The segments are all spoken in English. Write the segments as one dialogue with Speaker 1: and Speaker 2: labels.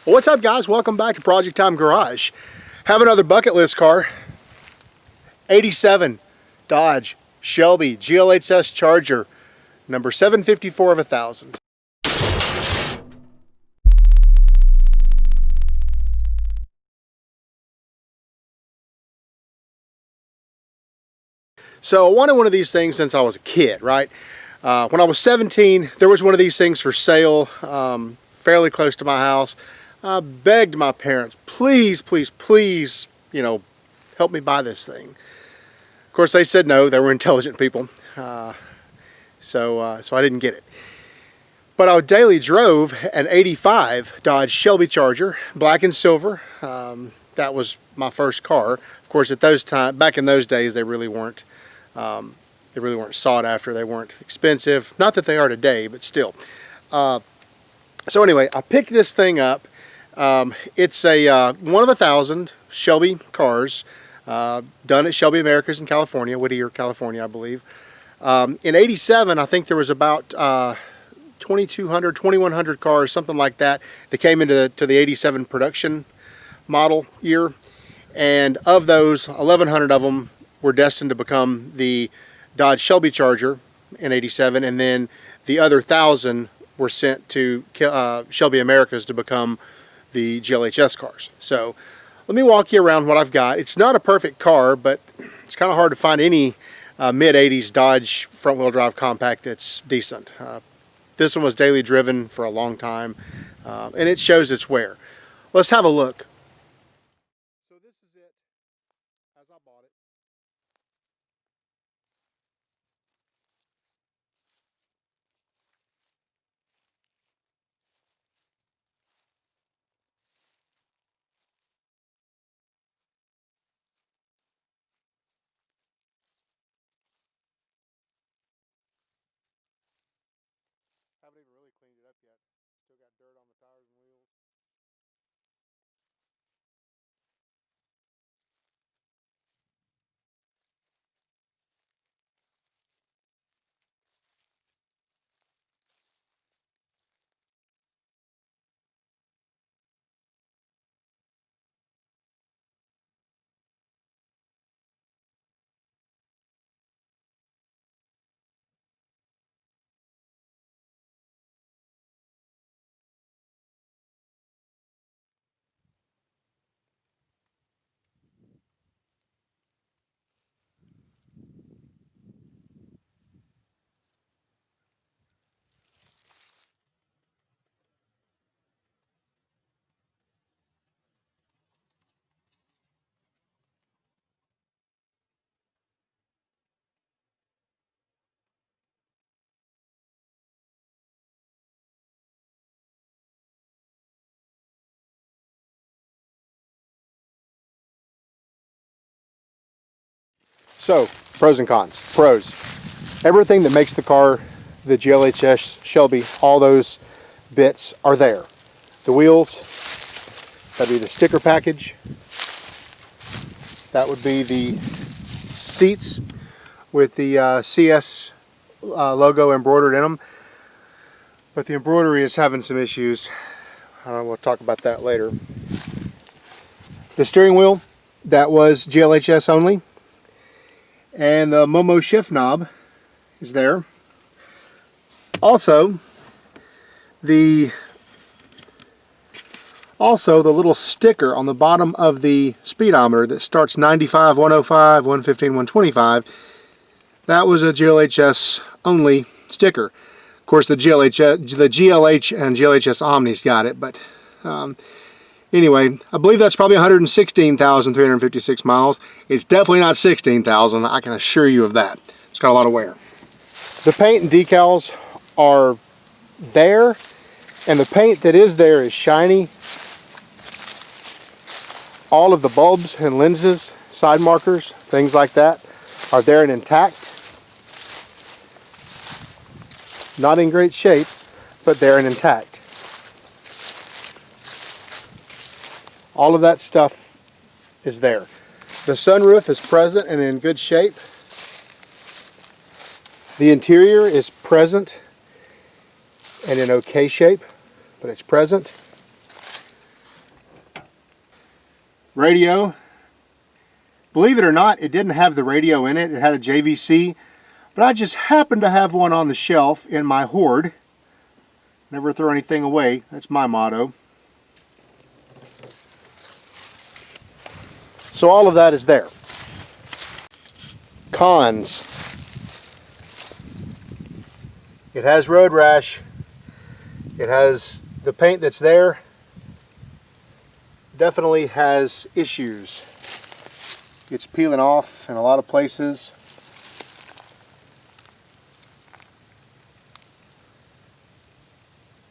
Speaker 1: Well, what's up, guys? Welcome back to Project Time Garage. Have another bucket list car. 87 Dodge Shelby GLHS Charger, number 754 of 1,000. So I wanted one of these things since I was a kid, right? When I was 17, there was one of these things for sale, fairly close to my house. I begged my parents, please, please, please, help me buy this thing. Of course, they said no. They were intelligent people, so I didn't get it. But I daily drove an 85 Dodge Shelby Charger, black and silver. That was my first car. Of course, at back in those days, they really weren't sought after. They weren't expensive. Not that they are today, but still. So anyway, I picked this thing up. It's a one of 1,000 Shelby cars, done at Shelby Americas in California, Whittier, California, I believe. In '87, I think there was about 2,200, 2,100 cars, something like that, that came into the '87 production model year. And of those, 1,100 of them were destined to become the Dodge Shelby Charger in '87, and then the other 1,000 were sent to Shelby Americas to become the GLHS cars. So let me walk you around what I've got. It's not a perfect car, but it's kind of hard to find any mid-'80s Dodge front-wheel drive compact that's decent. This one was daily driven for a long time, and it shows its wear. Let's have a look. So this is it as I bought it. Haven't even really cleaned it up yet. Still got dirt on the tires and wheels. So, pros and cons. Pros. Everything that makes the car the GLHS Shelby, all those bits are there. The wheels, that'd be the sticker package. That would be the seats with the CS logo embroidered in them. But the embroidery is having some issues. We'll talk about that later. The steering wheel, that was GLHS only. And the Momo shift knob is there. Also, the little sticker on the bottom of the speedometer that starts 95, 105, 115, 125, that was a GLHS only sticker. Of course, the GLH and GLHS Omni's got it, but anyway, I believe that's probably 116,356 miles. It's definitely not 16,000, I can assure you of that. It's got a lot of wear. The paint and decals are there, and the paint that is there is shiny. All of the bulbs and lenses, side markers, things like that are there and intact. Not in great shape, but they're intact. All of that stuff is there. The sunroof is present and in good shape. The interior is present and in okay shape, but it's present. Radio. Believe it or not, it didn't have the radio in it. It had a JVC, but I just happened to have one on the shelf in my hoard. Never throw anything away. That's my motto. So all of that is there. Cons. It has road rash. It has the paint that's there. Definitely has issues. It's peeling off in a lot of places.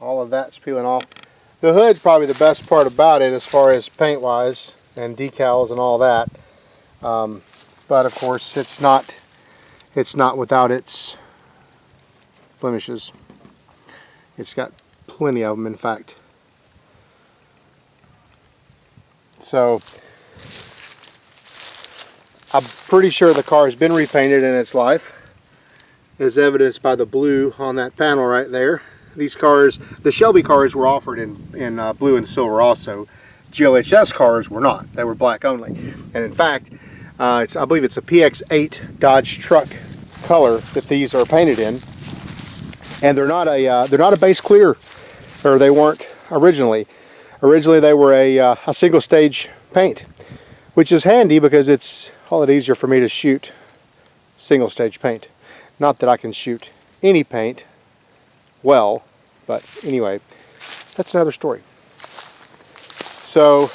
Speaker 1: All of that's peeling off. The hood's probably the best part about it as far as paint wise and decals and all that. But of course it's not without its blemishes. It's got plenty of them, in fact. So I'm pretty sure the car has been repainted in its life, as evidenced by the blue on that panel right there. These cars, the Shelby cars, were offered in blue and silver also. GLHS cars were not. They were black only. And in fact, I believe it's a PX8 Dodge truck color that these are painted in. And they're not a base clear, or they weren't originally. Originally they were a single stage paint, which is handy because it's a lot easier for me to shoot single stage paint. Not that I can shoot any paint well, but anyway, that's another story. So,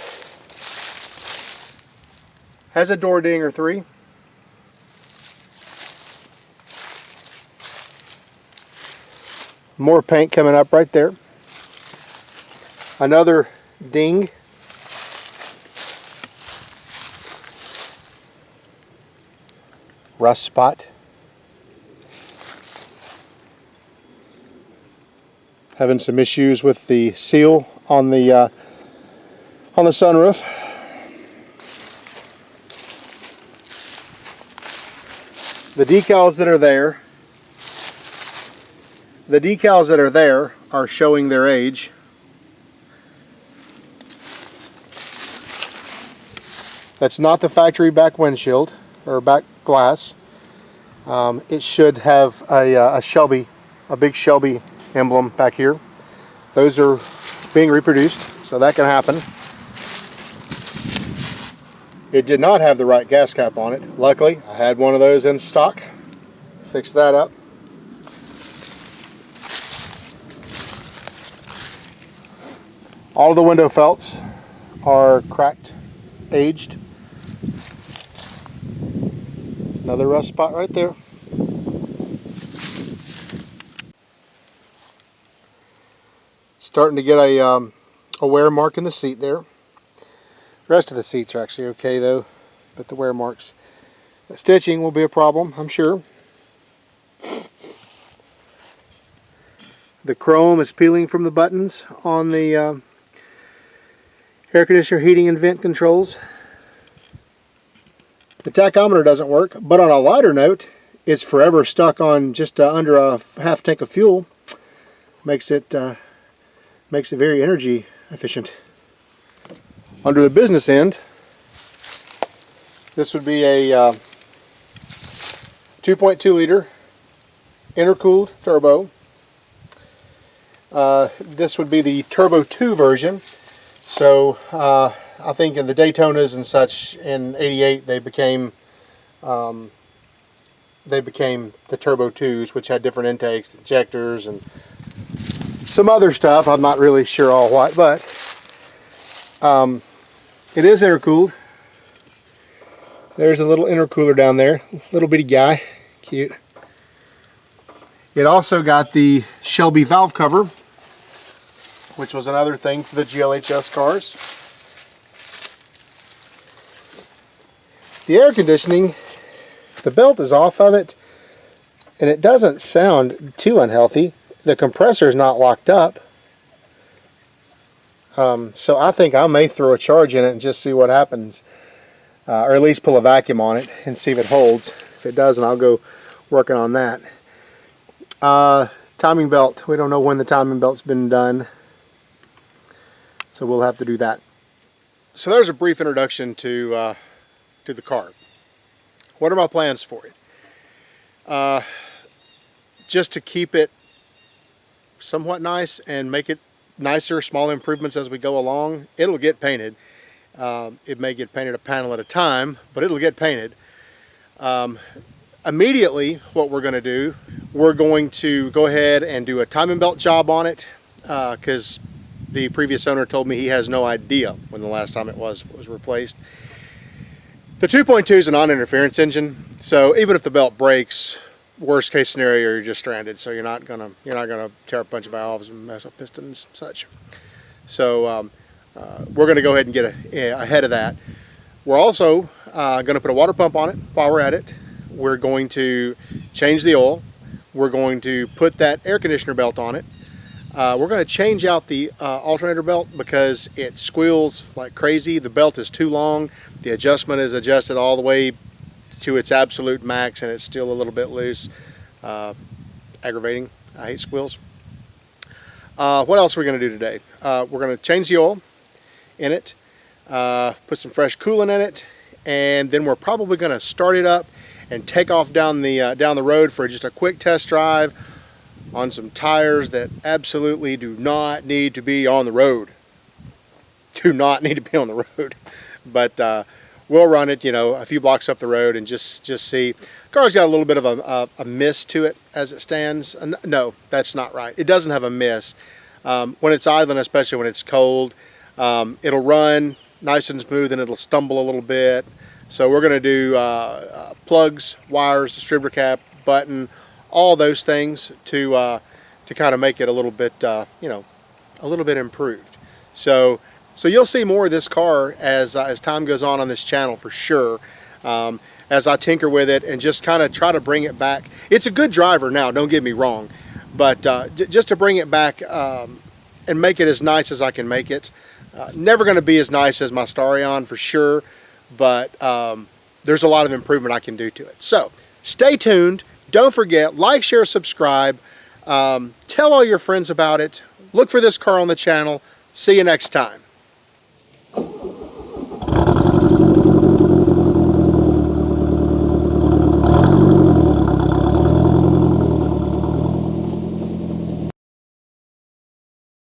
Speaker 1: has a door ding or 3. More paint coming up right there. Another ding. Rust spot. Having some issues with the seal on the sunroof. The decals that are there are showing their age. That's not the factory back windshield or back glass. It should have a Shelby, a big Shelby emblem back here. Those are being reproduced, so that can happen. It did not have the right gas cap on it. Luckily, I had one of those in stock. Fixed that up. All of the window felts are cracked, aged. Another rust spot right there. Starting to get a wear mark in the seat there. The rest of the seats are actually okay though, but the wear marks. The stitching will be a problem, I'm sure. The chrome is peeling from the buttons on the air conditioner heating and vent controls. The tachometer doesn't work, but on a lighter note, it's forever stuck on just under a half tank of fuel. Makes it very energy efficient. Under the business end, this would be a 2.2 liter intercooled turbo. This would be the Turbo 2 version. So I think in the Daytonas and such in '88 they became the Turbo 2s, which had different intakes, injectors, and some other stuff. I'm not really sure all what, but it is intercooled. There's a little intercooler down there, little bitty guy, cute. It also got the Shelby valve cover, which was another thing for the GLHS cars. The air conditioning, the belt is off of it, and it doesn't sound too unhealthy. The compressor is not locked up. So I think I may throw a charge in it and just see what happens. Or at least pull a vacuum on it and see if it holds. If it doesn't, I'll go working on that. Timing belt. We don't know when the timing belt's been done. So we'll have to do that. So there's a brief introduction to the car. What are my plans for it? Just to keep it somewhat nice and make it nicer, small improvements as we go along. It'll get painted. It may get painted a panel at a time, but it'll get painted. Immediately, what we're going to do, we're going to go ahead and do a timing belt job on it, because the previous owner told me he has no idea when the last time it was replaced. The 2.2 is a non-interference engine, so even if the belt breaks, worst case scenario, you're just stranded. So you're not gonna tear up a bunch of valves and mess up pistons and such. So we're gonna go ahead and get ahead of that. We're also gonna put a water pump on it while we're at it. We're going to change the oil. We're going to put that air conditioner belt on it. We're going to change out the alternator belt because it squeals like crazy. The belt is too long. The adjustment is adjusted all the way to its absolute max and it's still a little bit loose. Aggravating. I hate squeals. What else are we going to do today? We're going to change the oil in it, put some fresh coolant in it, and then we're probably going to start it up and take off down the road for just a quick test drive on some tires that absolutely do not need to be on the road. Do not need to be on the road. But we'll run it, you know, a few blocks up the road and just see. The car's got a little bit of a miss to it as it stands. No, that's not right. It doesn't have a miss. When it's idling, especially when it's cold, it'll run nice and smooth and it'll stumble a little bit. So we're going to do plugs, wires, distributor cap, button, all those things to kind of make it a little bit, you know, a little bit improved. So you'll see more of this car as time goes on this channel for sure. As I tinker with it and just kind of try to bring it back. It's a good driver now, don't get me wrong, but just to bring it back and make it as nice as I can make it. Never going to be as nice as my Starion for sure, but there's a lot of improvement I can do to it. So stay tuned. Don't forget, like, share, subscribe. Tell all your friends about it. Look for this car on the channel. See you next time.